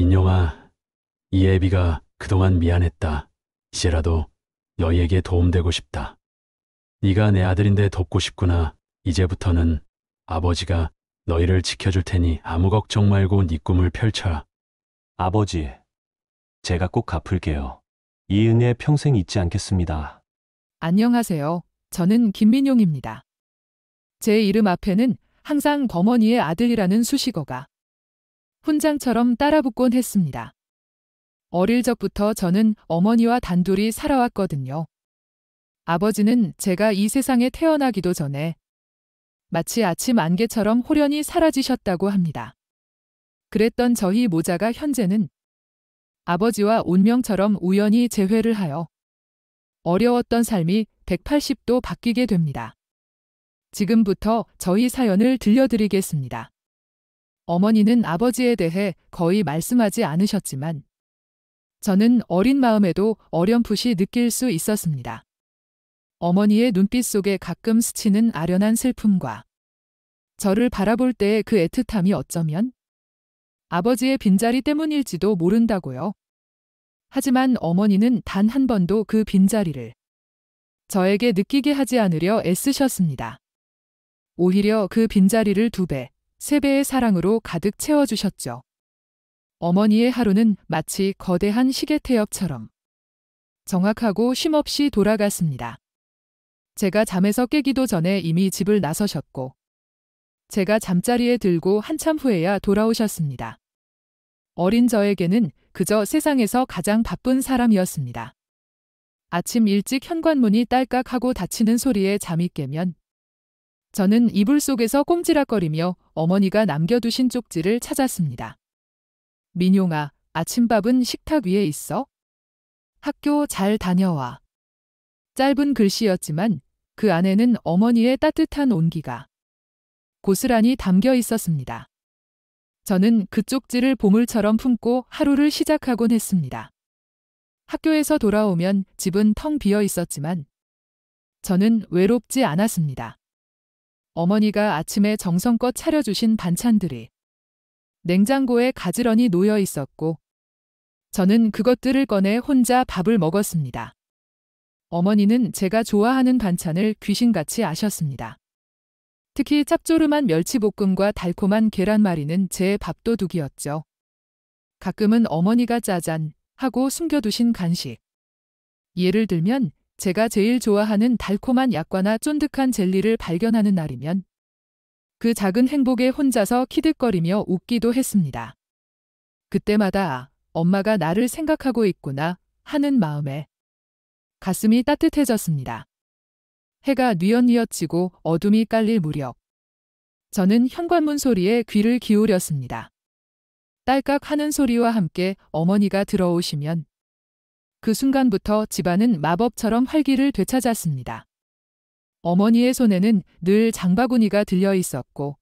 민영아, 이 애비가 그동안 미안했다. 이제라도 너희에게 도움되고 싶다. 네가 내 아들인데 돕고 싶구나. 이제부터는 아버지가 너희를 지켜줄 테니 아무 걱정 말고 네 꿈을 펼쳐라. 아버지, 제가 꼭 갚을게요. 이 은혜 평생 잊지 않겠습니다. 안녕하세요. 저는 김민용입니다. 제 이름 앞에는 항상 어머니의 아들이라는 수식어가 훈장처럼 따라붙곤 했습니다. 어릴 적부터 저는 어머니와 단둘이 살아왔거든요. 아버지는 제가 이 세상에 태어나기도 전에 마치 아침 안개처럼 호련히 사라지셨다고 합니다. 그랬던 저희 모자가 현재는 아버지와 운명처럼 우연히 재회를 하여 어려웠던 삶이 180도 바뀌게 됩니다. 지금부터 저희 사연을 들려드리겠습니다. 어머니는 아버지에 대해 거의 말씀하지 않으셨지만 저는 어린 마음에도 어렴풋이 느낄 수 있었습니다. 어머니의 눈빛 속에 가끔 스치는 아련한 슬픔과 저를 바라볼 때의 그 애틋함이 어쩌면 아버지의 빈자리 때문일지도 모른다고요. 하지만 어머니는 단 한 번도 그 빈자리를 저에게 느끼게 하지 않으려 애쓰셨습니다. 오히려 그 빈자리를 2배, 3배의 사랑으로 가득 채워주셨죠. 어머니의 하루는 마치 거대한 시계태엽처럼 정확하고 쉼없이 돌아갔습니다. 제가 잠에서 깨기도 전에 이미 집을 나서셨고 제가 잠자리에 들고 한참 후에야 돌아오셨습니다. 어린 저에게는 그저 세상에서 가장 바쁜 사람이었습니다. 아침 일찍 현관문이 딸깍하고 닫히는 소리에 잠이 깨면 저는 이불 속에서 꼼지락거리며 어머니가 남겨두신 쪽지를 찾았습니다. 민용아, 아침밥은 식탁 위에 있어? 학교 잘 다녀와. 짧은 글씨였지만 그 안에는 어머니의 따뜻한 온기가 고스란히 담겨 있었습니다. 저는 그 쪽지를 보물처럼 품고 하루를 시작하곤 했습니다. 학교에서 돌아오면 집은 텅 비어 있었지만 저는 외롭지 않았습니다. 어머니가 아침에 정성껏 차려주신 반찬들이 냉장고에 가지런히 놓여 있었고 저는 그것들을 꺼내 혼자 밥을 먹었습니다. 어머니는 제가 좋아하는 반찬을 귀신같이 아셨습니다. 특히 짭조름한 멸치볶음과 달콤한 계란말이는 제 밥도둑이었죠. 가끔은 어머니가 짜잔 하고 숨겨두신 간식. 예를 들면 제가 제일 좋아하는 달콤한 약과나 쫀득한 젤리를 발견하는 날이면 그 작은 행복에 혼자서 키득거리며 웃기도 했습니다. 그때마다 엄마가 나를 생각하고 있구나 하는 마음에 가슴이 따뜻해졌습니다. 해가 뉘엿뉘엿 지고 어둠이 깔릴 무렵 저는 현관문 소리에 귀를 기울였습니다. 딸깍 하는 소리와 함께 어머니가 들어오시면 그 순간부터 집안은 마법처럼 활기를 되찾았습니다. 어머니의 손에는 늘 장바구니가 들려 있었고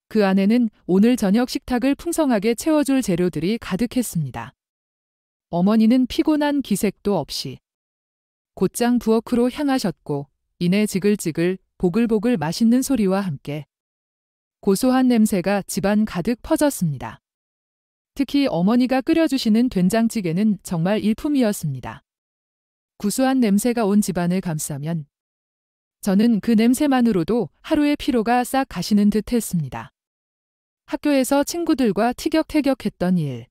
그 안에는 오늘 저녁 식탁을 풍성하게 채워줄 재료들이 가득했습니다. 어머니는 피곤한 기색도 없이 곧장 부엌으로 향하셨고 이내 지글지글 보글보글 맛있는 소리와 함께 고소한 냄새가 집안 가득 퍼졌습니다. 특히 어머니가 끓여주시는 된장찌개는 정말 일품이었습니다. 구수한 냄새가 온 집안을 감싸면 저는 그 냄새만으로도 하루의 피로가 싹 가시는 듯 했습니다. 학교에서 친구들과 티격태격했던 일,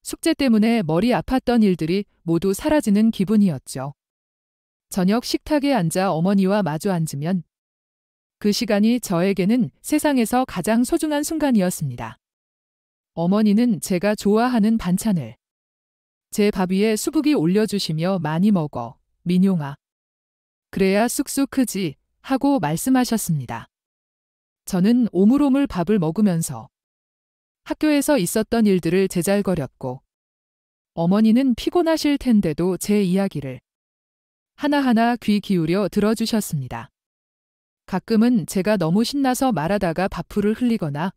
숙제 때문에 머리 아팠던 일들이 모두 사라지는 기분이었죠. 저녁 식탁에 앉아 어머니와 마주 앉으면 그 시간이 저에게는 세상에서 가장 소중한 순간이었습니다. 어머니는 제가 좋아하는 반찬을 제 밥 위에 수북이 올려주시며 많이 먹어, 민용아. 그래야 쑥쑥 크지 하고 말씀하셨습니다. 저는 오물오물 밥을 먹으면서 학교에서 있었던 일들을 제잘거렸고 어머니는 피곤하실 텐데도 제 이야기를 하나하나 귀 기울여 들어주셨습니다. 가끔은 제가 너무 신나서 말하다가 밥풀을 흘리거나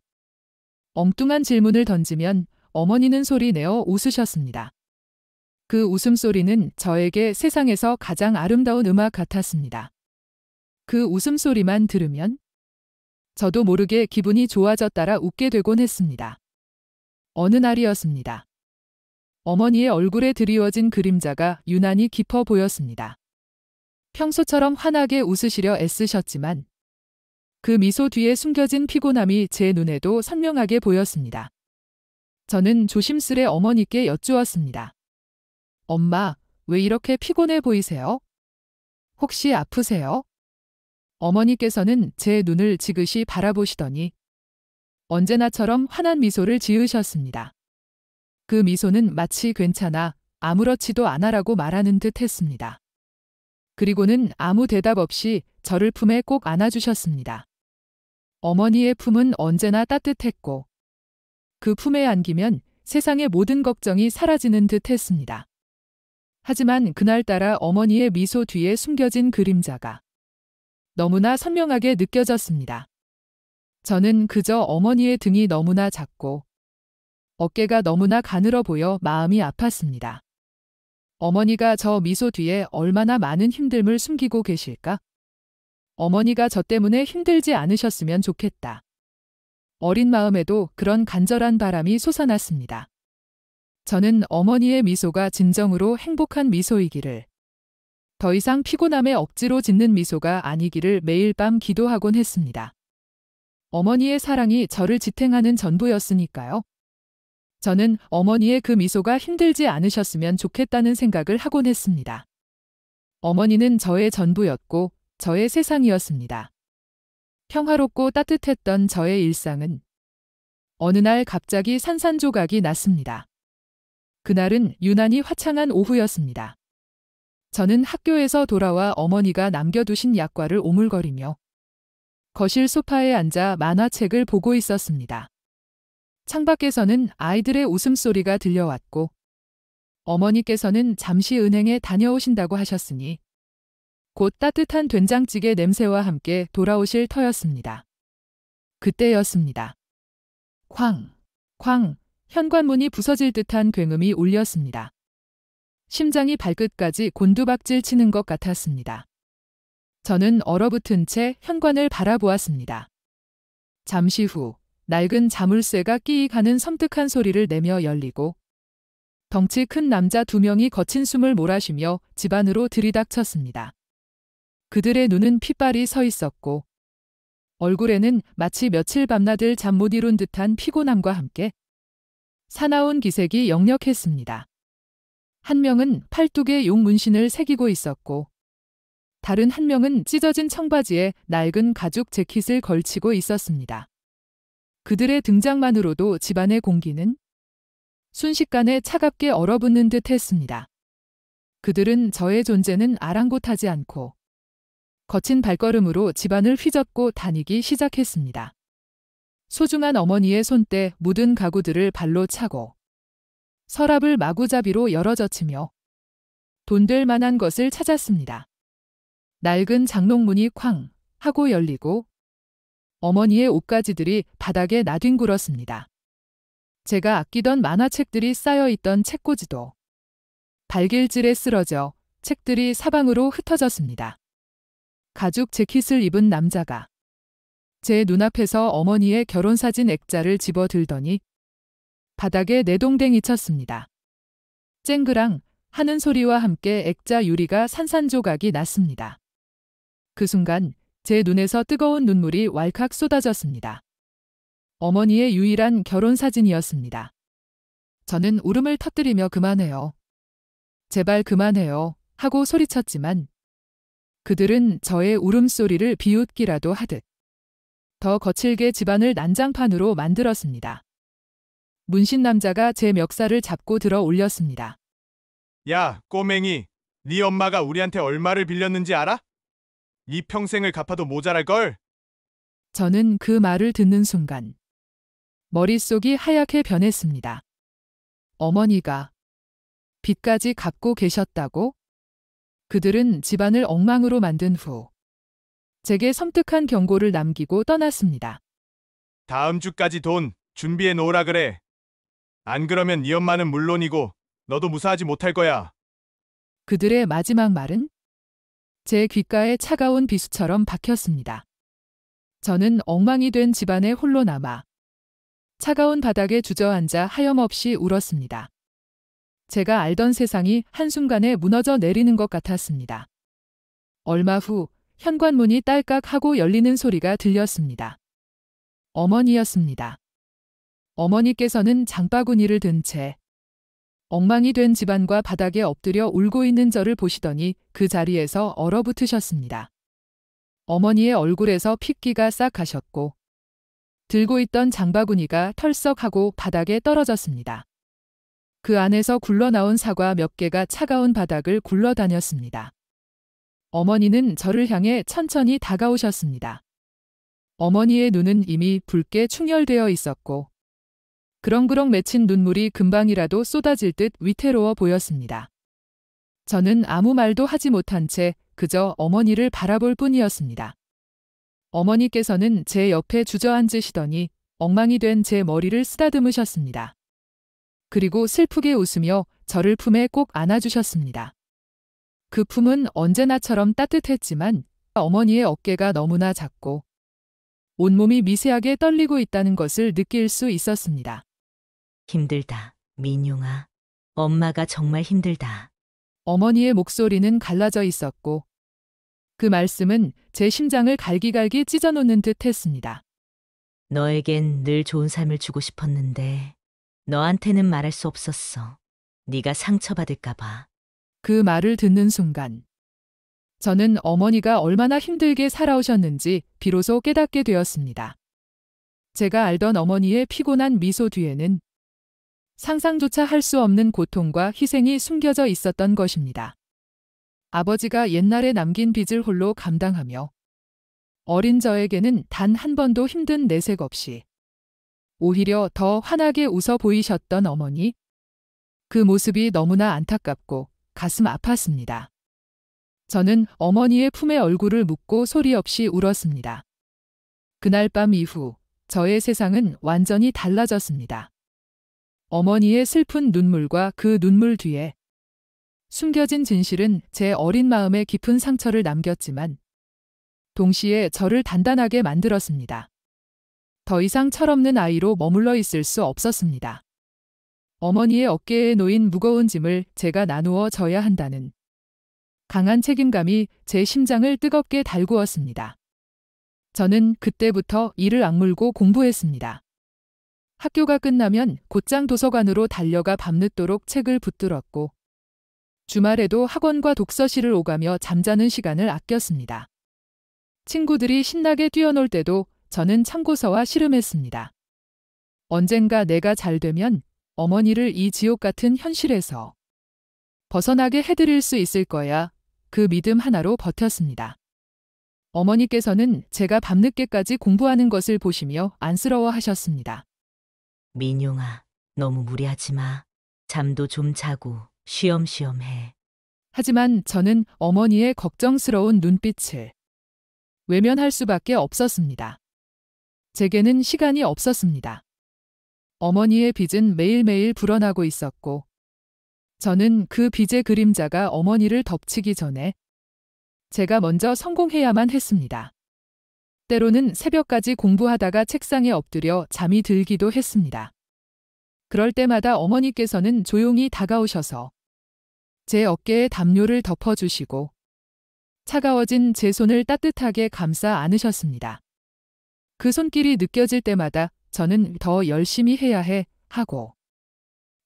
엉뚱한 질문을 던지면 어머니는 소리내어 웃으셨습니다. 그 웃음소리는 저에게 세상에서 가장 아름다운 음악 같았습니다. 그 웃음소리만 들으면 저도 모르게 기분이 좋아졌다라 웃게 되곤 했습니다. 어느 날이었습니다. 어머니의 얼굴에 드리워진 그림자가 유난히 깊어 보였습니다. 평소처럼 환하게 웃으시려 애쓰셨지만 그 미소 뒤에 숨겨진 피곤함이 제 눈에도 선명하게 보였습니다. 저는 조심스레 어머니께 여쭈었습니다. 엄마, 왜 이렇게 피곤해 보이세요? 혹시 아프세요? 어머니께서는 제 눈을 지그시 바라보시더니 언제나처럼 환한 미소를 지으셨습니다. 그 미소는 마치 괜찮아, 아무렇지도 않아라고 말하는 듯 했습니다. 그리고는 아무 대답 없이 저를 품에 꼭 안아주셨습니다. 어머니의 품은 언제나 따뜻했고 그 품에 안기면 세상의 모든 걱정이 사라지는 듯 했습니다. 하지만 그날따라 어머니의 미소 뒤에 숨겨진 그림자가 너무나 선명하게 느껴졌습니다. 저는 그저 어머니의 등이 너무나 작고 어깨가 너무나 가늘어 보여 마음이 아팠습니다. 어머니가 저 미소 뒤에 얼마나 많은 힘듦을 숨기고 계실까? 어머니가 저 때문에 힘들지 않으셨으면 좋겠다. 어린 마음에도 그런 간절한 바람이 솟아났습니다. 저는 어머니의 미소가 진정으로 행복한 미소이기를, 더 이상 피곤함에 억지로 짓는 미소가 아니기를 매일 밤 기도하곤 했습니다. 어머니의 사랑이 저를 지탱하는 전부였으니까요. 저는 어머니의 그 미소가 힘들지 않으셨으면 좋겠다는 생각을 하곤 했습니다. 어머니는 저의 전부였고 저의 세상이었습니다. 평화롭고 따뜻했던 저의 일상은 어느 날 갑자기 산산조각이 났습니다. 그날은 유난히 화창한 오후였습니다. 저는 학교에서 돌아와 어머니가 남겨두신 약과를 오물거리며 거실 소파에 앉아 만화책을 보고 있었습니다. 창밖에서는 아이들의 웃음소리가 들려왔고 어머니께서는 잠시 은행에 다녀오신다고 하셨으니 곧 따뜻한 된장찌개 냄새와 함께 돌아오실 터였습니다. 그때였습니다. 쾅, 쾅, 현관문이 부서질 듯한 굉음이 울렸습니다. 심장이 발끝까지 곤두박질 치는 것 같았습니다. 저는 얼어붙은 채 현관을 바라보았습니다. 잠시 후 낡은 자물쇠가 끼익 하는 섬뜩한 소리를 내며 열리고 덩치 큰 남자 2명이 거친 숨을 몰아쉬며 집 안으로 들이닥쳤습니다. 그들의 눈은 핏발이 서 있었고 얼굴에는 마치 며칠 밤낮을 잠 못 이룬 듯한 피곤함과 함께 사나운 기색이 역력했습니다. 한 명은 팔뚝에 용 문신을 새기고 있었고 다른 한 명은 찢어진 청바지에 낡은 가죽 재킷을 걸치고 있었습니다. 그들의 등장만으로도 집안의 공기는 순식간에 차갑게 얼어붙는 듯 했습니다. 그들은 저의 존재는 아랑곳하지 않고 거친 발걸음으로 집안을 휘젓고 다니기 시작했습니다. 소중한 어머니의 손때 묻은 가구들을 발로 차고 서랍을 마구잡이로 열어젖히며 돈 될 만한 것을 찾았습니다. 낡은 장롱문이 쾅 하고 열리고 어머니의 옷가지들이 바닥에 나뒹굴었습니다. 제가 아끼던 만화책들이 쌓여있던 책꽂이도 발길질에 쓰러져 책들이 사방으로 흩어졌습니다. 가죽 재킷을 입은 남자가 제 눈앞에서 어머니의 결혼사진 액자를 집어들더니 바닥에 내동댕이 쳤습니다. 쨍그랑 하는 소리와 함께 액자 유리가 산산조각이 났습니다. 그 순간 제 눈에서 뜨거운 눈물이 왈칵 쏟아졌습니다. 어머니의 유일한 결혼사진이었습니다. 저는 울음을 터뜨리며 그만해요. 제발 그만해요 하고 소리쳤지만 그들은 저의 울음소리를 비웃기라도 하듯 더 거칠게 집안을 난장판으로 만들었습니다. 문신 남자가 제 멱살을 잡고 들어 올렸습니다. 야, 꼬맹이, 네 엄마가 우리한테 얼마를 빌렸는지 알아? 이 평생을 갚아도 모자랄걸? 저는 그 말을 듣는 순간 머릿속이 하얗게 변했습니다. 어머니가 빚까지 갚고 계셨다고? 그들은 집안을 엉망으로 만든 후 제게 섬뜩한 경고를 남기고 떠났습니다. 다음 주까지 돈 준비해 놓으라 그래. 안 그러면 네 엄마는 물론이고 너도 무사하지 못할 거야. 그들의 마지막 말은 제 귓가에 차가운 비수처럼 박혔습니다. 저는 엉망이 된 집안에 홀로 남아 차가운 바닥에 주저앉아 하염없이 울었습니다. 제가 알던 세상이 한순간에 무너져 내리는 것 같았습니다. 얼마 후 현관문이 딸깍 하고 열리는 소리가 들렸습니다. 어머니였습니다. 어머니께서는 장바구니를 든 채 엉망이 된 집안과 바닥에 엎드려 울고 있는 저를 보시더니 그 자리에서 얼어붙으셨습니다. 어머니의 얼굴에서 핏기가 싹 가셨고 들고 있던 장바구니가 털썩하고 바닥에 떨어졌습니다. 그 안에서 굴러나온 사과 몇 개가 차가운 바닥을 굴러다녔습니다. 어머니는 저를 향해 천천히 다가오셨습니다. 어머니의 눈은 이미 붉게 충혈되어 있었고 그렁그렁 맺힌 눈물이 금방이라도 쏟아질 듯 위태로워 보였습니다. 저는 아무 말도 하지 못한 채 그저 어머니를 바라볼 뿐이었습니다. 어머니께서는 제 옆에 주저앉으시더니 엉망이 된 제 머리를 쓰다듬으셨습니다. 그리고 슬프게 웃으며 저를 품에 꼭 안아주셨습니다. 그 품은 언제나처럼 따뜻했지만 어머니의 어깨가 너무나 작고 온몸이 미세하게 떨리고 있다는 것을 느낄 수 있었습니다. 힘들다, 민용아. 엄마가 정말 힘들다. 어머니의 목소리는 갈라져 있었고 그 말씀은 제 심장을 갈기갈기 찢어놓는 듯 했습니다. 너에겐 늘 좋은 삶을 주고 싶었는데 너한테는 말할 수 없었어. 네가 상처받을까 봐. 그 말을 듣는 순간 저는 어머니가 얼마나 힘들게 살아오셨는지 비로소 깨닫게 되었습니다. 제가 알던 어머니의 피곤한 미소 뒤에는 상상조차 할 수 없는 고통과 희생이 숨겨져 있었던 것입니다. 아버지가 옛날에 남긴 빚을 홀로 감당하며 어린 저에게는 단 한 번도 힘든 내색 없이 오히려 더 환하게 웃어 보이셨던 어머니. 그 모습이 너무나 안타깝고 가슴 아팠습니다. 저는 어머니의 품에 얼굴을 묻고 소리 없이 울었습니다. 그날 밤 이후 저의 세상은 완전히 달라졌습니다. 어머니의 슬픈 눈물과 그 눈물 뒤에 숨겨진 진실은 제 어린 마음에 깊은 상처를 남겼지만 동시에 저를 단단하게 만들었습니다. 더 이상 철없는 아이로 머물러 있을 수 없었습니다. 어머니의 어깨에 놓인 무거운 짐을 제가 나누어 져야 한다는 강한 책임감이 제 심장을 뜨겁게 달구었습니다. 저는 그때부터 이를 악물고 공부했습니다. 학교가 끝나면 곧장 도서관으로 달려가 밤늦도록 책을 붙들었고 주말에도 학원과 독서실을 오가며 잠자는 시간을 아꼈습니다. 친구들이 신나게 뛰어놀 때도 저는 참고서와 씨름했습니다. 언젠가 내가 잘 되면 어머니를 이 지옥 같은 현실에서 벗어나게 해드릴 수 있을 거야. 그 믿음 하나로 버텼습니다. 어머니께서는 제가 밤늦게까지 공부하는 것을 보시며 안쓰러워하셨습니다. 민용아, 너무 무리하지 마. 잠도 좀 자고 쉬엄쉬엄 해. 하지만 저는 어머니의 걱정스러운 눈빛을 외면할 수밖에 없었습니다. 제게는 시간이 없었습니다. 어머니의 빚은 매일매일 불어나고 있었고 저는 그 빚의 그림자가 어머니를 덮치기 전에 제가 먼저 성공해야만 했습니다. 때로는 새벽까지 공부하다가 책상에 엎드려 잠이 들기도 했습니다. 그럴 때마다 어머니께서는 조용히 다가오셔서 제 어깨에 담요를 덮어주시고 차가워진 제 손을 따뜻하게 감싸 안으셨습니다. 그 손길이 느껴질 때마다 저는 더 열심히 해야 해 하고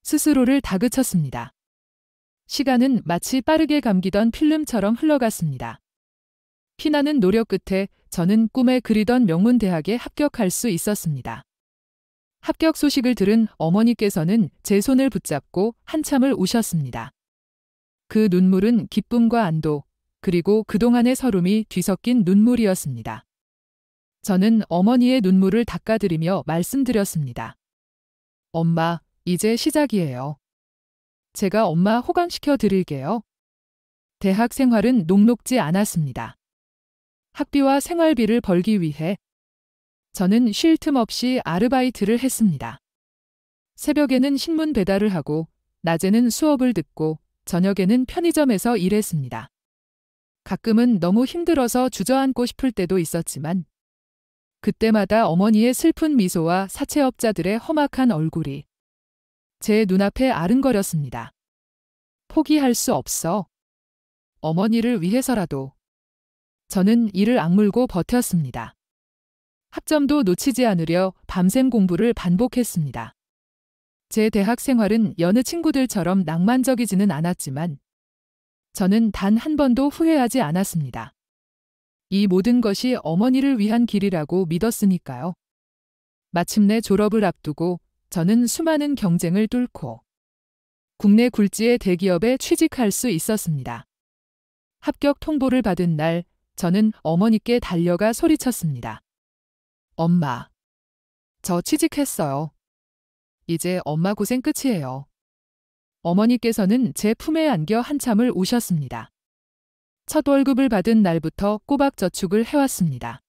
스스로를 다그쳤습니다. 시간은 마치 빠르게 감기던 필름처럼 흘러갔습니다. 피나는 노력 끝에 저는 꿈에 그리던 명문대학에 합격할 수 있었습니다. 합격 소식을 들은 어머니께서는 제 손을 붙잡고 한참을 우셨습니다. 그 눈물은 기쁨과 안도, 그리고 그동안의 서름이 뒤섞인 눈물이었습니다. 저는 어머니의 눈물을 닦아드리며 말씀드렸습니다. 엄마, 이제 시작이에요. 제가 엄마 호강시켜 드릴게요. 대학 생활은 녹록지 않았습니다. 학비와 생활비를 벌기 위해 저는 쉴 틈 없이 아르바이트를 했습니다. 새벽에는 신문 배달을 하고 낮에는 수업을 듣고 저녁에는 편의점에서 일했습니다. 가끔은 너무 힘들어서 주저앉고 싶을 때도 있었지만 그때마다 어머니의 슬픈 미소와 사채업자들의 험악한 얼굴이 제 눈앞에 아른거렸습니다. 포기할 수 없어. 어머니를 위해서라도. 저는 이를 악물고 버텼습니다. 학점도 놓치지 않으려 밤샘 공부를 반복했습니다. 제 대학 생활은 여느 친구들처럼 낭만적이지는 않았지만 저는 단 한 번도 후회하지 않았습니다. 이 모든 것이 어머니를 위한 길이라고 믿었으니까요. 마침내 졸업을 앞두고 저는 수많은 경쟁을 뚫고 국내 굴지의 대기업에 취직할 수 있었습니다. 합격 통보를 받은 날 저는 어머니께 달려가 소리쳤습니다. 엄마, 저 취직했어요. 이제 엄마 고생 끝이에요. 어머니께서는 제 품에 안겨 한참을 우셨습니다. 첫 월급을 받은 날부터 꼬박 저축을 해왔습니다.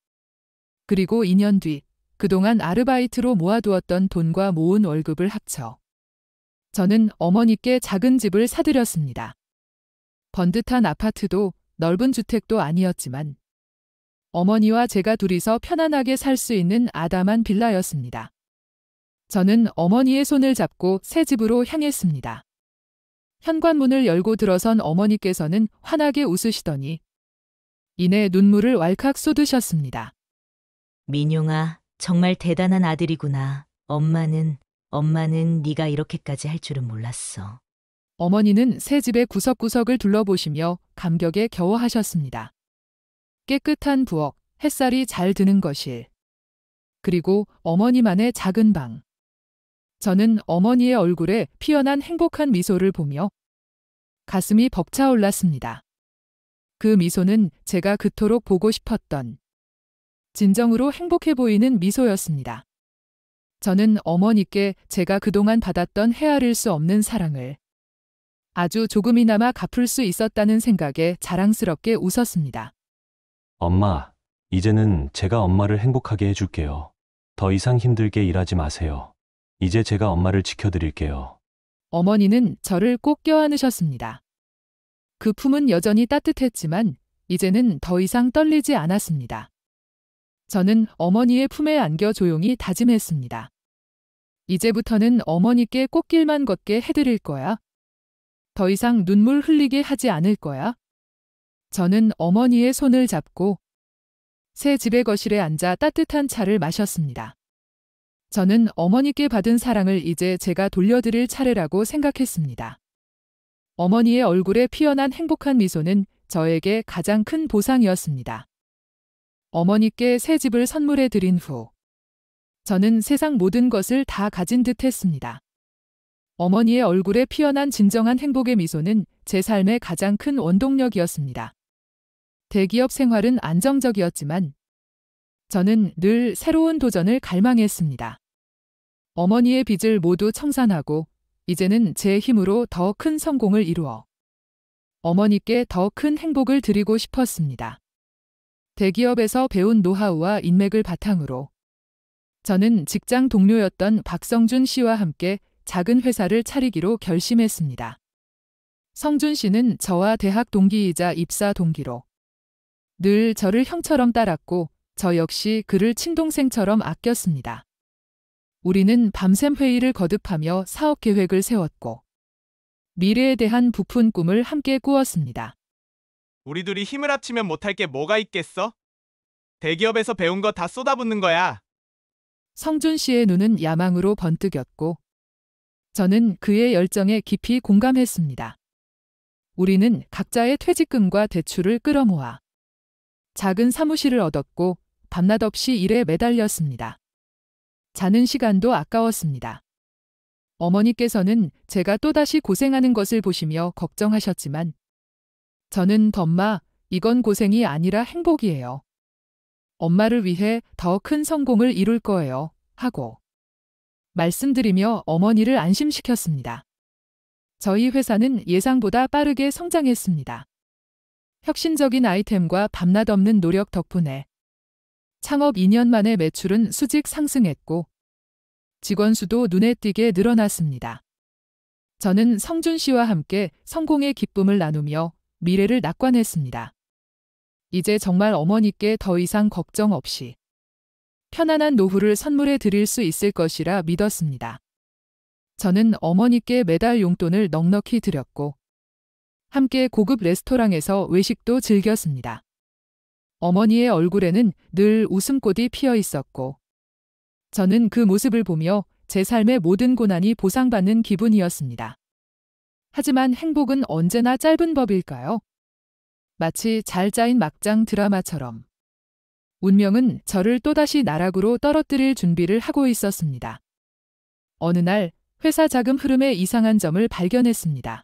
그리고 2년 뒤 그동안 아르바이트로 모아두었던 돈과 모은 월급을 합쳐 저는 어머니께 작은 집을 사드렸습니다. 번듯한 아파트도 넓은 주택도 아니었지만 어머니와 제가 둘이서 편안하게 살 수 있는 아담한 빌라였습니다. 저는 어머니의 손을 잡고 새 집으로 향했습니다. 현관문을 열고 들어선 어머니께서는 환하게 웃으시더니 이내 눈물을 왈칵 쏟으셨습니다. 민용아, 정말 대단한 아들이구나. 엄마는 네가 이렇게까지 할 줄은 몰랐어. 어머니는 새 집의 구석구석을 둘러보시며 감격에 겨워하셨습니다. 깨끗한 부엌, 햇살이 잘 드는 거실, 그리고 어머니만의 작은 방. 저는 어머니의 얼굴에 피어난 행복한 미소를 보며 가슴이 벅차올랐습니다. 그 미소는 제가 그토록 보고 싶었던 진정으로 행복해 보이는 미소였습니다. 저는 어머니께 제가 그동안 받았던 헤아릴 수 없는 사랑을 아주 조금이나마 갚을 수 있었다는 생각에 자랑스럽게 웃었습니다. 엄마, 이제는 제가 엄마를 행복하게 해줄게요. 더 이상 힘들게 일하지 마세요. 이제 제가 엄마를 지켜드릴게요. 어머니는 저를 꼭 껴안으셨습니다. 그 품은 여전히 따뜻했지만 이제는 더 이상 떨리지 않았습니다. 저는 어머니의 품에 안겨 조용히 다짐했습니다. 이제부터는 어머니께 꽃길만 걷게 해드릴 거야. 더 이상 눈물 흘리게 하지 않을 거야. 저는 어머니의 손을 잡고 새 집의 거실에 앉아 따뜻한 차를 마셨습니다. 저는 어머니께 받은 사랑을 이제 제가 돌려드릴 차례라고 생각했습니다. 어머니의 얼굴에 피어난 행복한 미소는 저에게 가장 큰 보상이었습니다. 어머니께 새 집을 선물해 드린 후 저는 세상 모든 것을 다 가진 듯 했습니다. 어머니의 얼굴에 피어난 진정한 행복의 미소는 제 삶의 가장 큰 원동력이었습니다. 대기업 생활은 안정적이었지만 저는 늘 새로운 도전을 갈망했습니다. 어머니의 빚을 모두 청산하고 이제는 제 힘으로 더 큰 성공을 이루어 어머니께 더 큰 행복을 드리고 싶었습니다. 대기업에서 배운 노하우와 인맥을 바탕으로 저는 직장 동료였던 박성준 씨와 함께 작은 회사를 차리기로 결심했습니다. 성준 씨는 저와 대학 동기이자 입사 동기로 늘 저를 형처럼 따랐고 저 역시 그를 친동생처럼 아꼈습니다. 우리는 밤샘 회의를 거듭하며 사업 계획을 세웠고 미래에 대한 부푼 꿈을 함께 꾸었습니다. 우리 둘이 힘을 합치면 못할 게 뭐가 있겠어? 대기업에서 배운 거 다 쏟아붓는 거야. 성준 씨의 눈은 야망으로 번뜩였고 저는 그의 열정에 깊이 공감했습니다. 우리는 각자의 퇴직금과 대출을 끌어모아 작은 사무실을 얻었고 밤낮 없이 일에 매달렸습니다. 자는 시간도 아까웠습니다. 어머니께서는 제가 또다시 고생하는 것을 보시며 걱정하셨지만 저는 엄마, 이건 고생이 아니라 행복이에요. 엄마를 위해 더 큰 성공을 이룰 거예요. 하고 말씀드리며 어머니를 안심시켰습니다. 저희 회사는 예상보다 빠르게 성장했습니다. 혁신적인 아이템과 밤낮 없는 노력 덕분에 창업 2년 만에 매출은 수직 상승했고 직원 수도 눈에 띄게 늘어났습니다. 저는 성준 씨와 함께 성공의 기쁨을 나누며 미래를 낙관했습니다. 이제 정말 어머니께 더 이상 걱정 없이 편안한 노후를 선물해 드릴 수 있을 것이라 믿었습니다. 저는 어머니께 매달 용돈을 넉넉히 드렸고 함께 고급 레스토랑에서 외식도 즐겼습니다. 어머니의 얼굴에는 늘 웃음꽃이 피어 있었고 저는 그 모습을 보며 제 삶의 모든 고난이 보상받는 기분이었습니다. 하지만 행복은 언제나 짧은 법일까요? 마치 잘 짜인 막장 드라마처럼 운명은 저를 또다시 나락으로 떨어뜨릴 준비를 하고 있었습니다. 어느 날 회사 자금 흐름에 이상한 점을 발견했습니다.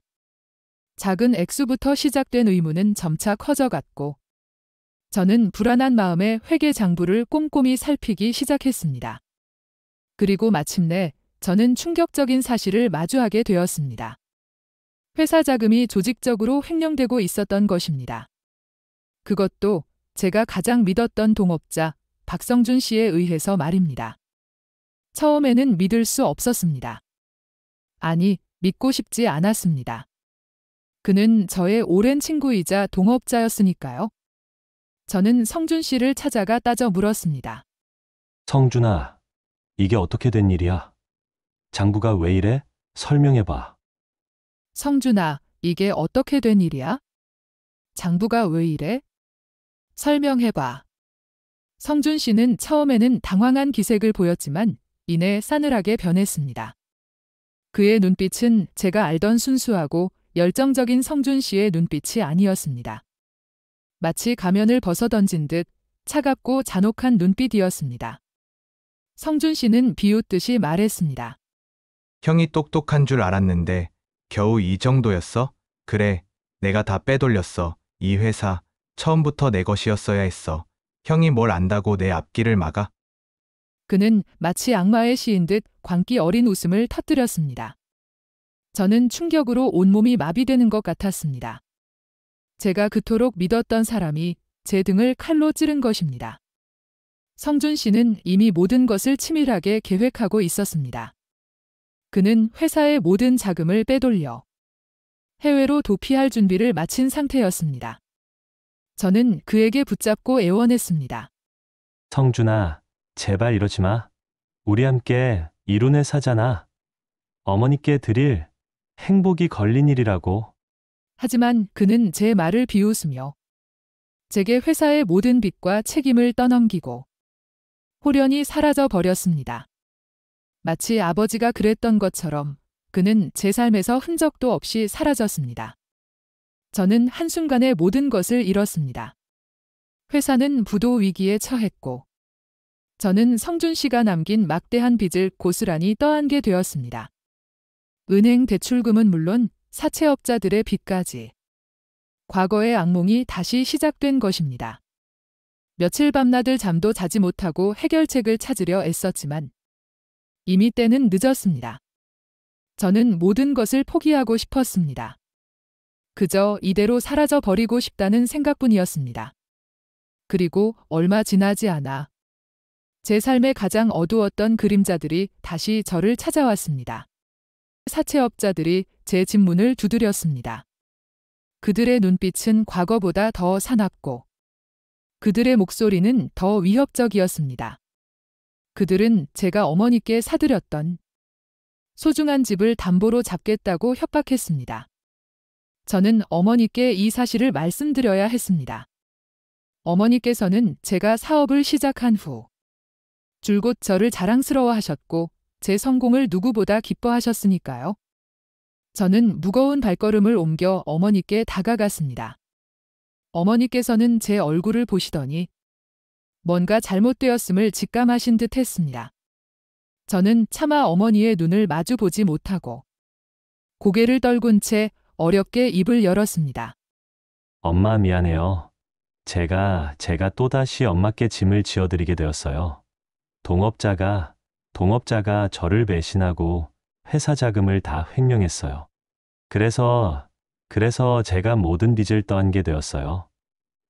작은 액수부터 시작된 의무는 점차 커져갔고 저는 불안한 마음에 회계 장부를 꼼꼼히 살피기 시작했습니다. 그리고 마침내 저는 충격적인 사실을 마주하게 되었습니다. 회사 자금이 조직적으로 횡령되고 있었던 것입니다. 그것도 제가 가장 믿었던 동업자 박성준 씨에 의해서 말입니다. 처음에는 믿을 수 없었습니다. 아니, 믿고 싶지 않았습니다. 그는 저의 오랜 친구이자 동업자였으니까요. 저는 성준 씨를 찾아가 따져 물었습니다. 성준아, 이게 어떻게 된 일이야? 장부가 왜 이래? 설명해봐. 성준아, 이게 어떻게 된 일이야? 장부가 왜 이래? 설명해봐. 성준 씨는 처음에는 당황한 기색을 보였지만 이내 싸늘하게 변했습니다. 그의 눈빛은 제가 알던 순수하고 열정적인 성준 씨의 눈빛이 아니었습니다. 마치 가면을 벗어던진 듯 차갑고 잔혹한 눈빛이었습니다. 성준 씨는 비웃듯이 말했습니다. 형이 똑똑한 줄 알았는데 겨우 이 정도였어? 그래, 내가 다 빼돌렸어. 이 회사 처음부터 내 것이었어야 했어. 형이 뭘 안다고 내 앞길을 막아? 그는 마치 악마의 시인 듯 광기 어린 웃음을 터뜨렸습니다. 저는 충격으로 온몸이 마비되는 것 같았습니다. 제가 그토록 믿었던 사람이 제 등을 칼로 찌른 것입니다. 성준 씨는 이미 모든 것을 치밀하게 계획하고 있었습니다. 그는 회사의 모든 자금을 빼돌려 해외로 도피할 준비를 마친 상태였습니다. 저는 그에게 붙잡고 애원했습니다. 성준아, 제발 이러지 마. 우리 함께 이룬의 사잖아. 어머니께 드릴 행복이 걸린 일이라고. 하지만 그는 제 말을 비웃으며 제게 회사의 모든 빚과 책임을 떠넘기고 홀연히 사라져 버렸습니다. 마치 아버지가 그랬던 것처럼 그는 제 삶에서 흔적도 없이 사라졌습니다. 저는 한순간에 모든 것을 잃었습니다. 회사는 부도 위기에 처했고 저는 성준 씨가 남긴 막대한 빚을 고스란히 떠안게 되었습니다. 은행 대출금은 물론 사채업자들의 빚까지. 과거의 악몽이 다시 시작된 것입니다. 며칠 밤낮을 잠도 자지 못하고 해결책을 찾으려 애썼지만 이미 때는 늦었습니다. 저는 모든 것을 포기하고 싶었습니다. 그저 이대로 사라져 버리고 싶다는 생각뿐이었습니다. 그리고 얼마 지나지 않아 제 삶의 가장 어두웠던 그림자들이 다시 저를 찾아왔습니다. 사채업자들이 제 집 문을 두드렸습니다. 그들의 눈빛은 과거보다 더 사납고 그들의 목소리는 더 위협적이었습니다. 그들은 제가 어머니께 사드렸던 소중한 집을 담보로 잡겠다고 협박했습니다. 저는 어머니께 이 사실을 말씀드려야 했습니다. 어머니께서는 제가 사업을 시작한 후 줄곧 저를 자랑스러워하셨고 제 성공을 누구보다 기뻐하셨으니까요. 저는 무거운 발걸음을 옮겨 어머니께 다가갔습니다. 어머니께서는 제 얼굴을 보시더니 뭔가 잘못되었음을 직감하신 듯 했습니다. 저는 차마 어머니의 눈을 마주 보지 못하고 고개를 떨군 채 어렵게 입을 열었습니다. 엄마 미안해요. 제가 또다시 엄마께 짐을 지어드리게 되었어요. 동업자가 저를 배신하고 회사 자금을 다 횡령했어요. 그래서 제가 모든 빚을 떠안게 되었어요.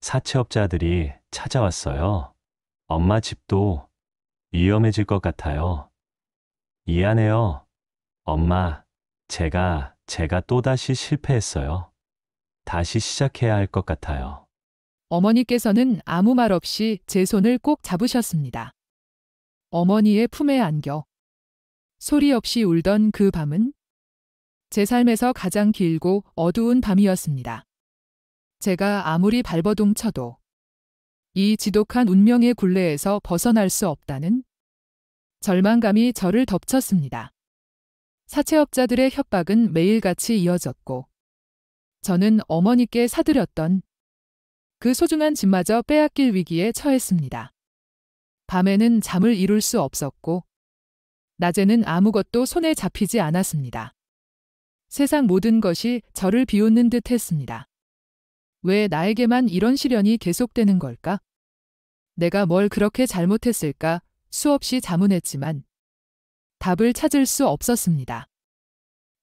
사채업자들이 찾아왔어요. 엄마 집도 위험해질 것 같아요. 미안해요. 엄마, 제가 또다시 실패했어요. 다시 시작해야 할 것 같아요. 어머니께서는 아무 말 없이 제 손을 꼭 잡으셨습니다. 어머니의 품에 안겨 소리 없이 울던 그 밤은 제 삶에서 가장 길고 어두운 밤이었습니다. 제가 아무리 발버둥 쳐도 이 지독한 운명의 굴레에서 벗어날 수 없다는 절망감이 저를 덮쳤습니다. 사채업자들의 협박은 매일같이 이어졌고 저는 어머니께 사들였던 그 소중한 집마저 빼앗길 위기에 처했습니다. 밤에는 잠을 이룰 수 없었고 낮에는 아무것도 손에 잡히지 않았습니다. 세상 모든 것이 저를 비웃는 듯 했습니다. 왜 나에게만 이런 시련이 계속되는 걸까? 내가 뭘 그렇게 잘못했을까? 수없이 자문했지만 답을 찾을 수 없었습니다.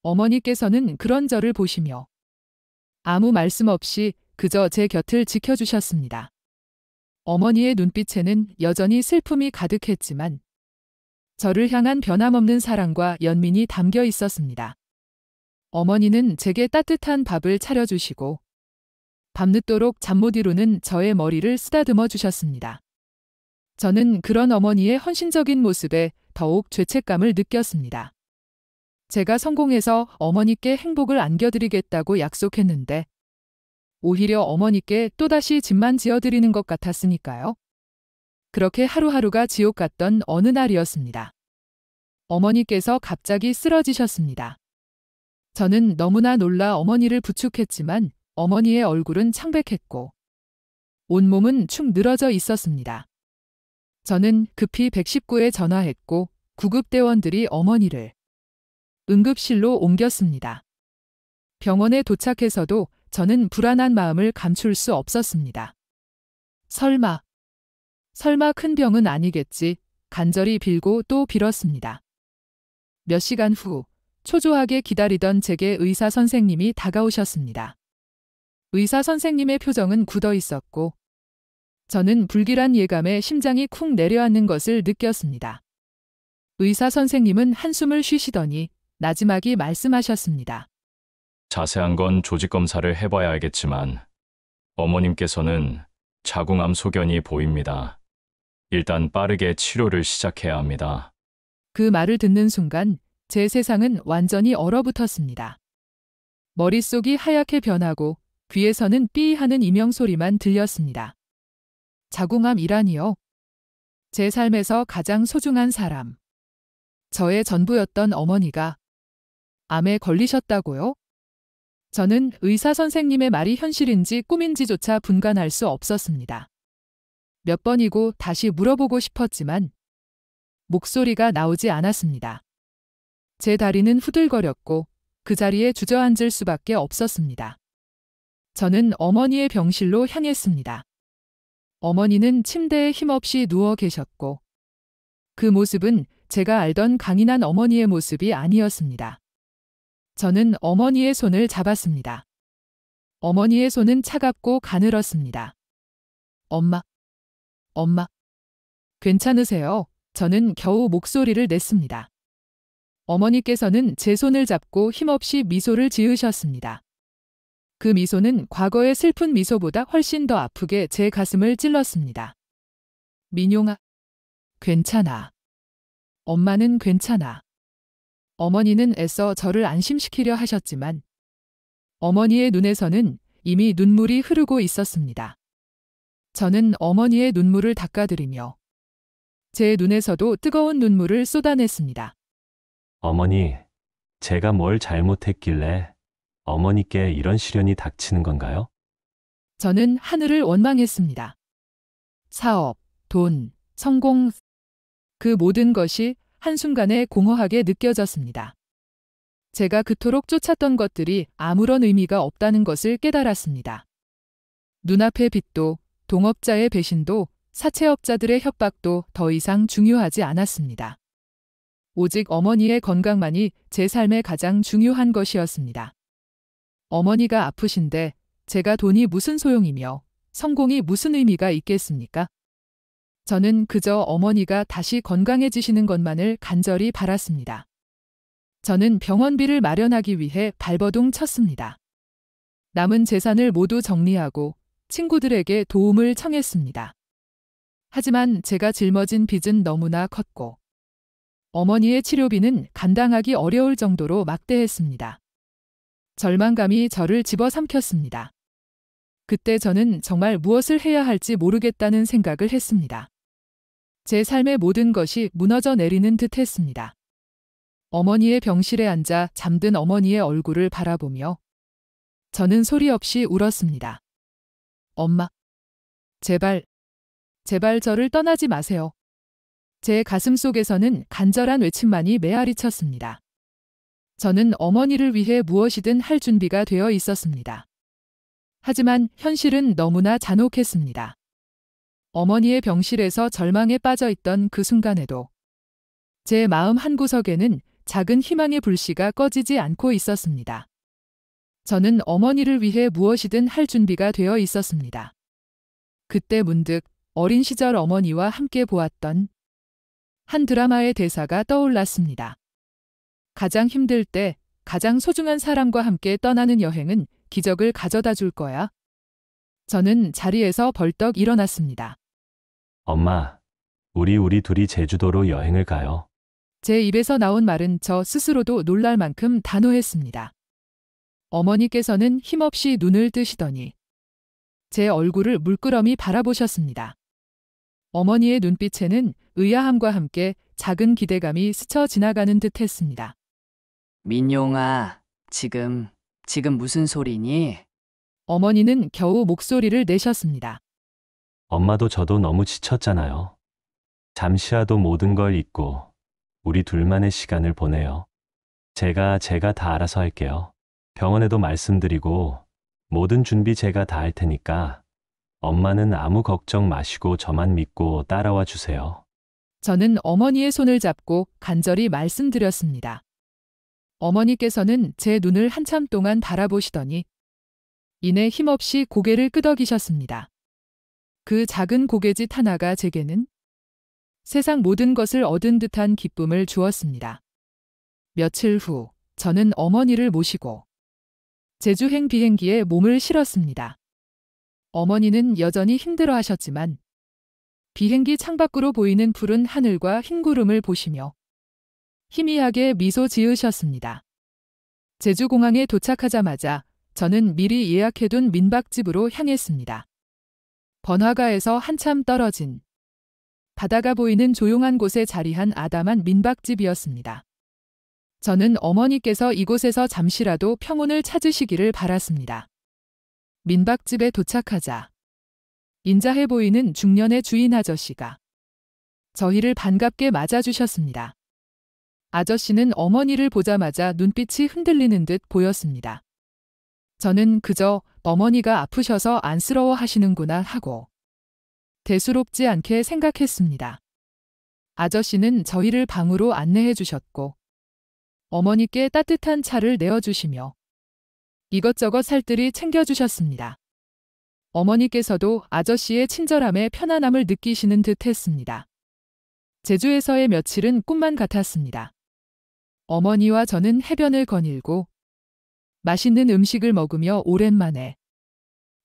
어머니께서는 그런 저를 보시며 아무 말씀 없이 그저 제 곁을 지켜주셨습니다. 어머니의 눈빛에는 여전히 슬픔이 가득했지만 저를 향한 변함없는 사랑과 연민이 담겨 있었습니다. 어머니는 제게 따뜻한 밥을 차려주시고 밤늦도록 잠 못 이루는 저의 머리를 쓰다듬어 주셨습니다. 저는 그런 어머니의 헌신적인 모습에 더욱 죄책감을 느꼈습니다. 제가 성공해서 어머니께 행복을 안겨드리겠다고 약속했는데 오히려 어머니께 또다시 짐만 지어드리는 것 같았으니까요. 그렇게 하루하루가 지옥 같던 어느 날이었습니다. 어머니께서 갑자기 쓰러지셨습니다. 저는 너무나 놀라 어머니를 부축했지만 어머니의 얼굴은 창백했고 온몸은 축 늘어져 있었습니다. 저는 급히 119에 전화했고 구급대원들이 어머니를 응급실로 옮겼습니다. 병원에 도착해서도 저는 불안한 마음을 감출 수 없었습니다. 설마 큰 병은 아니겠지 간절히 빌고 또 빌었습니다. 몇 시간 후 초조하게 기다리던 제게 의사 선생님이 다가오셨습니다. 의사 선생님의 표정은 굳어 있었고 저는 불길한 예감에 심장이 쿵 내려앉는 것을 느꼈습니다. 의사 선생님은 한숨을 쉬시더니 나지막이 말씀하셨습니다. 자세한 건 조직 검사를 해봐야 알겠지만 어머님께서는 자궁암 소견이 보입니다. 일단 빠르게 치료를 시작해야 합니다. 그 말을 듣는 순간 제 세상은 완전히 얼어붙었습니다. 머릿속이 하얗게 변하고 귀에서는 삐 하는 이명소리만 들렸습니다. 자궁암이라니요. 제 삶에서 가장 소중한 사람. 저의 전부였던 어머니가 암에 걸리셨다고요? 저는 의사 선생님의 말이 현실인지 꿈인지조차 분간할 수 없었습니다. 몇 번이고 다시 물어보고 싶었지만 목소리가 나오지 않았습니다. 제 다리는 후들거렸고 그 자리에 주저앉을 수밖에 없었습니다. 저는 어머니의 병실로 향했습니다. 어머니는 침대에 힘없이 누워 계셨고 그 모습은 제가 알던 강인한 어머니의 모습이 아니었습니다. 저는 어머니의 손을 잡았습니다. 어머니의 손은 차갑고 가늘었습니다. 엄마, 괜찮으세요? 저는 겨우 목소리를 냈습니다. 어머니께서는 제 손을 잡고 힘없이 미소를 지으셨습니다. 그 미소는 과거의 슬픈 미소보다 훨씬 더 아프게 제 가슴을 찔렀습니다. 민용아, 괜찮아. 엄마는 괜찮아. 어머니는 애써 저를 안심시키려 하셨지만 어머니의 눈에서는 이미 눈물이 흐르고 있었습니다. 저는 어머니의 눈물을 닦아드리며 제 눈에서도 뜨거운 눈물을 쏟아냈습니다. 어머니, 제가 뭘 잘못했길래 어머니께 이런 시련이 닥치는 건가요? 저는 하늘을 원망했습니다. 사업, 돈, 성공, 그 모든 것이 한순간에 공허하게 느껴졌습니다. 제가 그토록 쫓았던 것들이 아무런 의미가 없다는 것을 깨달았습니다. 눈앞의 빚도, 동업자의 배신도, 사채업자들의 협박도 더 이상 중요하지 않았습니다. 오직 어머니의 건강만이 제 삶의 가장 중요한 것이었습니다. 어머니가 아프신데 제가 돈이 무슨 소용이며 성공이 무슨 의미가 있겠습니까? 저는 그저 어머니가 다시 건강해지시는 것만을 간절히 바랐습니다. 저는 병원비를 마련하기 위해 발버둥 쳤습니다. 남은 재산을 모두 정리하고 친구들에게 도움을 청했습니다. 하지만 제가 짊어진 빚은 너무나 컸고 어머니의 치료비는 감당하기 어려울 정도로 막대했습니다. 절망감이 저를 집어삼켰습니다. 그때 저는 정말 무엇을 해야 할지 모르겠다는 생각을 했습니다. 제 삶의 모든 것이 무너져 내리는 듯 했습니다. 어머니의 병실에 앉아 잠든 어머니의 얼굴을 바라보며 저는 소리 없이 울었습니다. 엄마, 제발 저를 떠나지 마세요. 제 가슴 속에서는 간절한 외침만이 메아리 쳤습니다. 저는 어머니를 위해 무엇이든 할 준비가 되어 있었습니다. 하지만 현실은 너무나 잔혹했습니다. 어머니의 병실에서 절망에 빠져 있던 그 순간에도 제 마음 한구석에는 작은 희망의 불씨가 꺼지지 않고 있었습니다. 저는 어머니를 위해 무엇이든 할 준비가 되어 있었습니다. 그때 문득 어린 시절 어머니와 함께 보았던 한 드라마의 대사가 떠올랐습니다. 가장 힘들 때 가장 소중한 사람과 함께 떠나는 여행은 기적을 가져다 줄 거야. 저는 자리에서 벌떡 일어났습니다. 엄마, 우리 둘이 제주도로 여행을 가요. 제 입에서 나온 말은 저 스스로도 놀랄 만큼 단호했습니다. 어머니께서는 힘없이 눈을 뜨시더니 제 얼굴을 물끄러미 바라보셨습니다. 어머니의 눈빛에는 의아함과 함께 작은 기대감이 스쳐 지나가는 듯 했습니다. 민용아, 지금 무슨 소리니? 어머니는 겨우 목소리를 내셨습니다. 엄마도 저도 너무 지쳤잖아요. 잠시라도 모든 걸 잊고 우리 둘만의 시간을 보내요. 제가 다 알아서 할게요. 병원에도 말씀드리고 모든 준비 제가 다 할 테니까 엄마는 아무 걱정 마시고 저만 믿고 따라와 주세요. 저는 어머니의 손을 잡고 간절히 말씀드렸습니다. 어머니께서는 제 눈을 한참 동안 바라보시더니 이내 힘없이 고개를 끄덕이셨습니다. 그 작은 고개짓 하나가 제게는 세상 모든 것을 얻은 듯한 기쁨을 주었습니다. 며칠 후 저는 어머니를 모시고 제주행 비행기에 몸을 실었습니다. 어머니는 여전히 힘들어하셨지만 비행기 창밖으로 보이는 푸른 하늘과 흰 구름을 보시며 희미하게 미소 지으셨습니다. 제주공항에 도착하자마자 저는 미리 예약해둔 민박집으로 향했습니다. 번화가에서 한참 떨어진 바다가 보이는 조용한 곳에 자리한 아담한 민박집이었습니다. 저는 어머니께서 이곳에서 잠시라도 평온을 찾으시기를 바랐습니다. 민박집에 도착하자 인자해 보이는 중년의 주인 아저씨가 저희를 반갑게 맞아주셨습니다. 아저씨는 어머니를 보자마자 눈빛이 흔들리는 듯 보였습니다. 저는 그저 어머니가 아프셔서 안쓰러워 하시는구나 하고 대수롭지 않게 생각했습니다. 아저씨는 저희를 방으로 안내해 주셨고 어머니께 따뜻한 차를 내어주시며 이것저것 살뜰히 챙겨주셨습니다. 어머니께서도 아저씨의 친절함에 편안함을 느끼시는 듯 했습니다. 제주에서의 며칠은 꿈만 같았습니다. 어머니와 저는 해변을 거닐고 맛있는 음식을 먹으며 오랜만에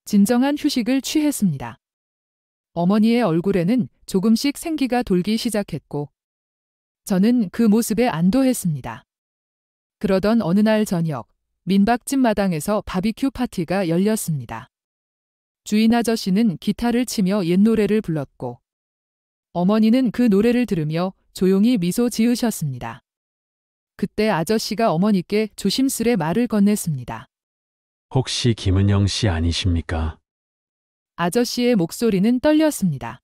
진정한 휴식을 취했습니다. 어머니의 얼굴에는 조금씩 생기가 돌기 시작했고 저는 그 모습에 안도했습니다. 그러던 어느 날 저녁 민박집 마당에서 바비큐 파티가 열렸습니다. 주인 아저씨는 기타를 치며 옛 노래를 불렀고 어머니는 그 노래를 들으며 조용히 미소 지으셨습니다. 그때 아저씨가 어머니께 조심스레 말을 건넸습니다. 혹시 김은영 씨 아니십니까? 아저씨의 목소리는 떨렸습니다.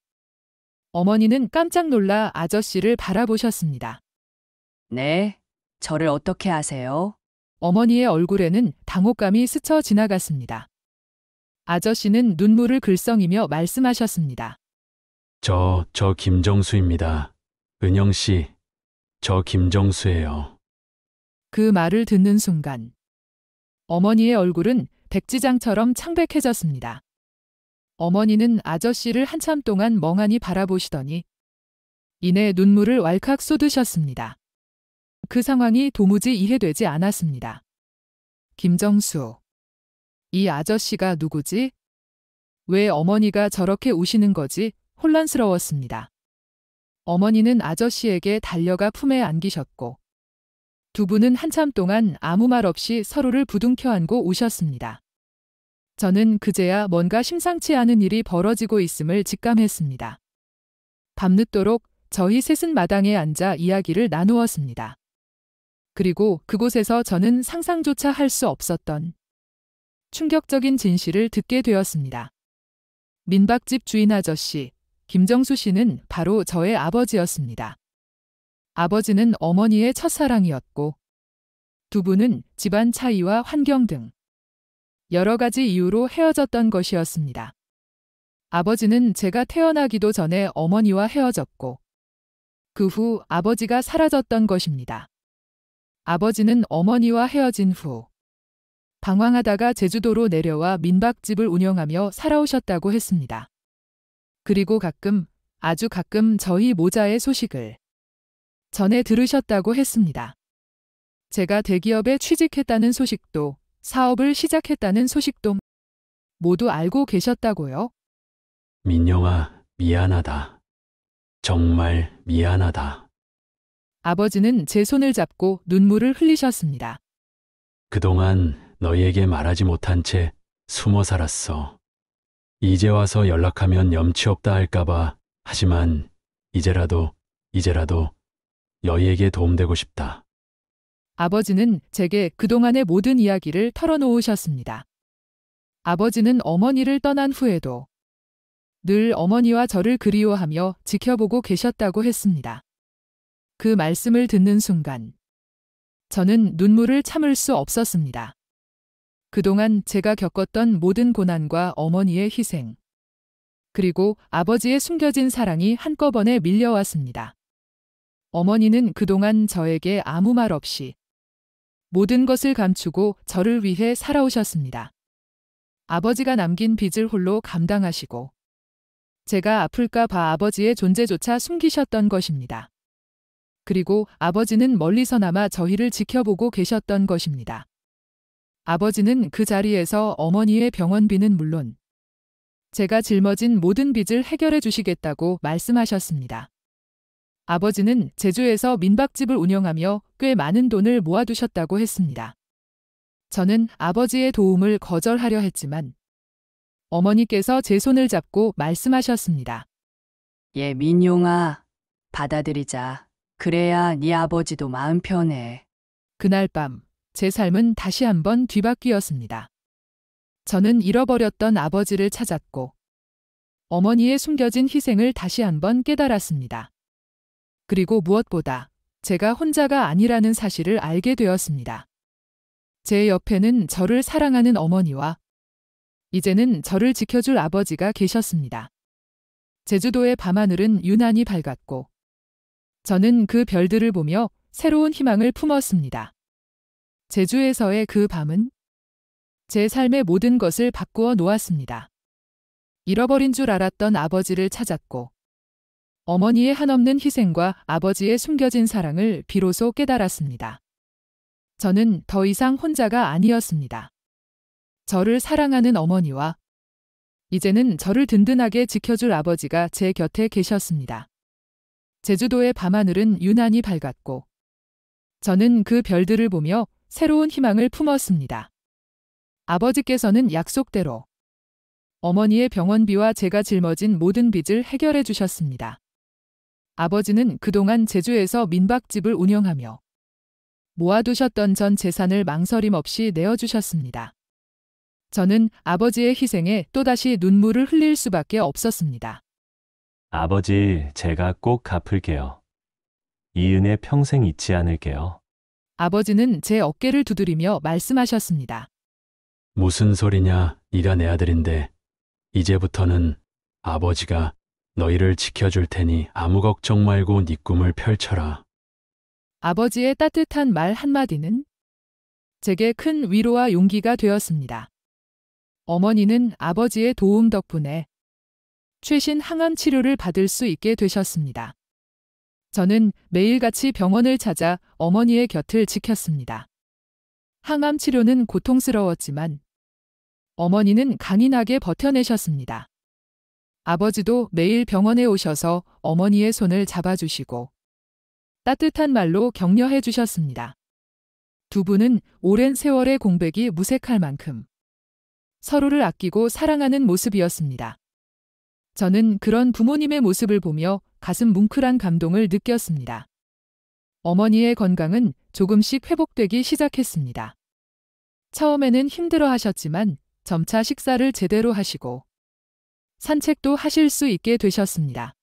어머니는 깜짝 놀라 아저씨를 바라보셨습니다. 네, 저를 어떻게 아세요? 어머니의 얼굴에는 당혹감이 스쳐 지나갔습니다. 아저씨는 눈물을 글썽이며 말씀하셨습니다. 저 김정수입니다. 은영 씨, 저 김정수예요. 그 말을 듣는 순간 어머니의 얼굴은 백지장처럼 창백해졌습니다. 어머니는 아저씨를 한참 동안 멍하니 바라보시더니 이내 눈물을 왈칵 쏟으셨습니다. 그 상황이 도무지 이해되지 않았습니다. 김정수, 이 아저씨가 누구지? 왜 어머니가 저렇게 우시는 거지? 혼란스러웠습니다. 어머니는 아저씨에게 달려가 품에 안기셨고 두 분은 한참 동안 아무 말 없이 서로를 부둥켜 안고 우셨습니다. 저는 그제야 뭔가 심상치 않은 일이 벌어지고 있음을 직감했습니다. 밤늦도록 저희 셋은 마당에 앉아 이야기를 나누었습니다. 그리고 그곳에서 저는 상상조차 할 수 없었던 충격적인 진실을 듣게 되었습니다. 민박집 주인 아저씨, 김정수 씨는 바로 저의 아버지였습니다. 아버지는 어머니의 첫사랑이었고 두 분은 집안 차이와 환경 등 여러 가지 이유로 헤어졌던 것이었습니다. 아버지는 제가 태어나기도 전에 어머니와 헤어졌고 그 후 아버지가 사라졌던 것입니다. 아버지는 어머니와 헤어진 후 방황하다가 제주도로 내려와 민박집을 운영하며 살아오셨다고 했습니다. 그리고 가끔, 아주 가끔 저희 모자의 소식을 전해 들으셨다고 했습니다. 제가 대기업에 취직했다는 소식도 사업을 시작했다는 소식도 모두 알고 계셨다고요? 민영아, 미안하다. 정말 미안하다. 아버지는 제 손을 잡고 눈물을 흘리셨습니다. 그동안 너희에게 말하지 못한 채 숨어 살았어. 이제 와서 연락하면 염치 없다 할까봐. 하지만 이제라도 너희에게 도움되고 싶다. 아버지는 제게 그동안의 모든 이야기를 털어놓으셨습니다. 아버지는 어머니를 떠난 후에도 늘 어머니와 저를 그리워하며 지켜보고 계셨다고 했습니다. 그 말씀을 듣는 순간 저는 눈물을 참을 수 없었습니다. 그동안 제가 겪었던 모든 고난과 어머니의 희생, 그리고 아버지의 숨겨진 사랑이 한꺼번에 밀려왔습니다. 어머니는 그동안 저에게 아무 말 없이 모든 것을 감추고 저를 위해 살아오셨습니다. 아버지가 남긴 빚을 홀로 감당하시고 제가 아플까 봐 아버지의 존재조차 숨기셨던 것입니다. 그리고 아버지는 멀리서나마 저희를 지켜보고 계셨던 것입니다. 아버지는 그 자리에서 어머니의 병원비는 물론 제가 짊어진 모든 빚을 해결해 주시겠다고 말씀하셨습니다. 아버지는 제주에서 민박집을 운영하며 꽤 많은 돈을 모아두셨다고 했습니다. 저는 아버지의 도움을 거절하려 했지만 어머니께서 제 손을 잡고 말씀하셨습니다. 예, 민용아, 받아들이자. 그래야 네 아버지도 마음 편해. 그날 밤 제 삶은 다시 한번 뒤바뀌었습니다. 저는 잃어버렸던 아버지를 찾았고 어머니의 숨겨진 희생을 다시 한번 깨달았습니다. 그리고 무엇보다 제가 혼자가 아니라는 사실을 알게 되었습니다. 제 옆에는 저를 사랑하는 어머니와 이제는 저를 지켜줄 아버지가 계셨습니다. 제주도의 밤하늘은 유난히 밝았고 저는 그 별들을 보며 새로운 희망을 품었습니다. 제주에서의 그 밤은 제 삶의 모든 것을 바꾸어 놓았습니다. 잃어버린 줄 알았던 아버지를 찾았고 어머니의 한없는 희생과 아버지의 숨겨진 사랑을 비로소 깨달았습니다. 저는 더 이상 혼자가 아니었습니다. 저를 사랑하는 어머니와 이제는 저를 든든하게 지켜줄 아버지가 제 곁에 계셨습니다. 제주도의 밤하늘은 유난히 밝았고 저는 그 별들을 보며 새로운 희망을 품었습니다. 아버지께서는 약속대로 어머니의 병원비와 제가 짊어진 모든 빚을 해결해 주셨습니다. 아버지는 그동안 제주에서 민박집을 운영하며 모아두셨던 전 재산을 망설임 없이 내어주셨습니다. 저는 아버지의 희생에 또다시 눈물을 흘릴 수밖에 없었습니다. 아버지, 제가 꼭 갚을게요. 이 은혜 평생 잊지 않을게요. 아버지는 제 어깨를 두드리며 말씀하셨습니다. 무슨 소리냐? 네가 내 아들인데 이제부터는 아버지가 너희를 지켜줄 테니 아무 걱정 말고 네 꿈을 펼쳐라. 아버지의 따뜻한 말 한마디는 제게 큰 위로와 용기가 되었습니다. 어머니는 아버지의 도움 덕분에 최신 항암 치료를 받을 수 있게 되셨습니다. 저는 매일같이 병원을 찾아 어머니의 곁을 지켰습니다. 항암 치료는 고통스러웠지만 어머니는 강인하게 버텨내셨습니다. 아버지도 매일 병원에 오셔서 어머니의 손을 잡아주시고 따뜻한 말로 격려해 주셨습니다. 두 분은 오랜 세월의 공백이 무색할 만큼 서로를 아끼고 사랑하는 모습이었습니다. 저는 그런 부모님의 모습을 보며 가슴 뭉클한 감동을 느꼈습니다. 어머니의 건강은 조금씩 회복되기 시작했습니다. 처음에는 힘들어 하셨지만 점차 식사를 제대로 하시고 산책도 하실 수 있게 되셨습니다.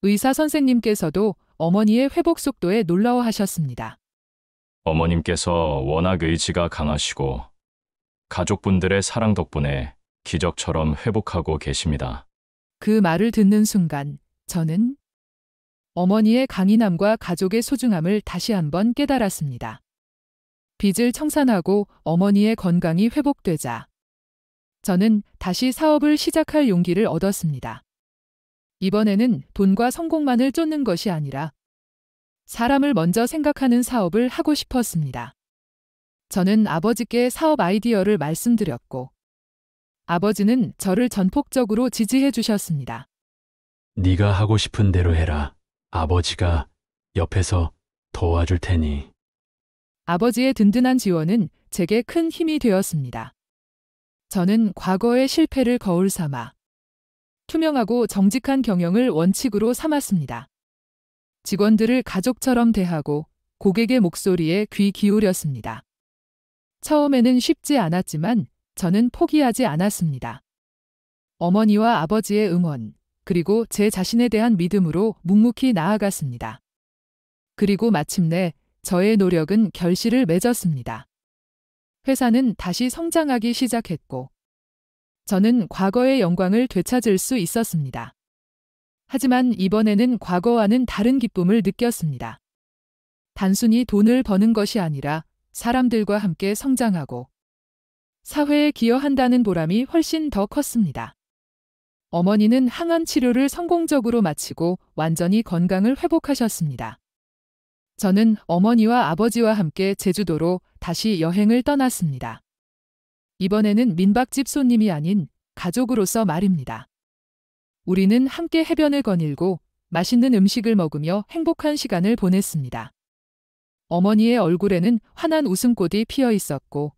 의사 선생님께서도 어머니의 회복 속도에 놀라워하셨습니다. 어머님께서 워낙 의지가 강하시고 가족분들의 사랑 덕분에 기적처럼 회복하고 계십니다. 그 말을 듣는 순간 저는 어머니의 강인함과 가족의 소중함을 다시 한번 깨달았습니다. 빚을 청산하고 어머니의 건강이 회복되자 저는 다시 사업을 시작할 용기를 얻었습니다. 이번에는 돈과 성공만을 쫓는 것이 아니라 사람을 먼저 생각하는 사업을 하고 싶었습니다. 저는 아버지께 사업 아이디어를 말씀드렸고 아버지는 저를 전폭적으로 지지해 주셨습니다. 네가 하고 싶은 대로 해라. 아버지가 옆에서 도와줄 테니. 아버지의 든든한 지원은 제게 큰 힘이 되었습니다. 저는 과거의 실패를 거울 삼아 투명하고 정직한 경영을 원칙으로 삼았습니다. 직원들을 가족처럼 대하고 고객의 목소리에 귀 기울였습니다. 처음에는 쉽지 않았지만 저는 포기하지 않았습니다. 어머니와 아버지의 응원, 그리고 제 자신에 대한 믿음으로 묵묵히 나아갔습니다. 그리고 마침내 저의 노력은 결실을 맺었습니다. 회사는 다시 성장하기 시작했고, 저는 과거의 영광을 되찾을 수 있었습니다. 하지만 이번에는 과거와는 다른 기쁨을 느꼈습니다. 단순히 돈을 버는 것이 아니라 사람들과 함께 성장하고 사회에 기여한다는 보람이 훨씬 더 컸습니다. 어머니는 항암 치료를 성공적으로 마치고 완전히 건강을 회복하셨습니다. 저는 어머니와 아버지와 함께 제주도로 다시 여행을 떠났습니다. 이번에는 민박집 손님이 아닌 가족으로서 말입니다. 우리는 함께 해변을 거닐고 맛있는 음식을 먹으며 행복한 시간을 보냈습니다. 어머니의 얼굴에는 환한 웃음꽃이 피어 있었고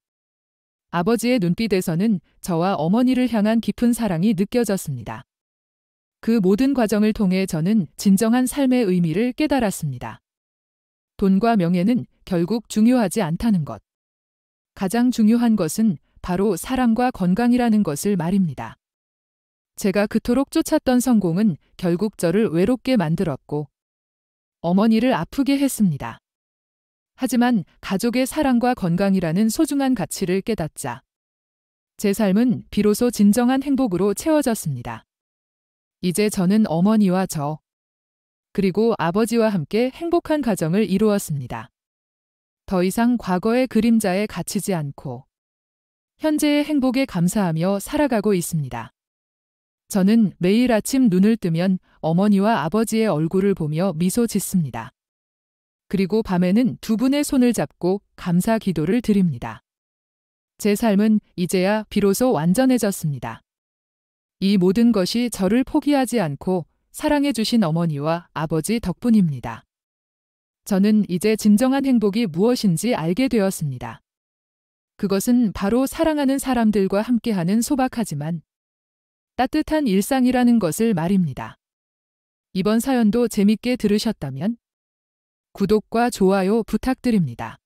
아버지의 눈빛에서는 저와 어머니를 향한 깊은 사랑이 느껴졌습니다. 그 모든 과정을 통해 저는 진정한 삶의 의미를 깨달았습니다. 돈과 명예는 결국 중요하지 않다는 것. 가장 중요한 것은 바로 사람과 건강이라는 것을 말입니다. 제가 그토록 쫓았던 성공은 결국 저를 외롭게 만들었고 어머니를 아프게 했습니다. 하지만 가족의 사랑과 건강이라는 소중한 가치를 깨닫자 제 삶은 비로소 진정한 행복으로 채워졌습니다. 이제 저는 어머니와 저, 그리고 아버지와 함께 행복한 가정을 이루었습니다. 더 이상 과거의 그림자에 갇히지 않고 현재의 행복에 감사하며 살아가고 있습니다. 저는 매일 아침 눈을 뜨면 어머니와 아버지의 얼굴을 보며 미소 짓습니다. 그리고 밤에는 두 분의 손을 잡고 감사 기도를 드립니다. 제 삶은 이제야 비로소 완전해졌습니다. 이 모든 것이 저를 포기하지 않고 사랑해 주신 어머니와 아버지 덕분입니다. 저는 이제 진정한 행복이 무엇인지 알게 되었습니다. 그것은 바로 사랑하는 사람들과 함께하는 소박하지만 따뜻한 일상이라는 것을 말입니다. 이번 사연도 재밌게 들으셨다면 구독과 좋아요 부탁드립니다.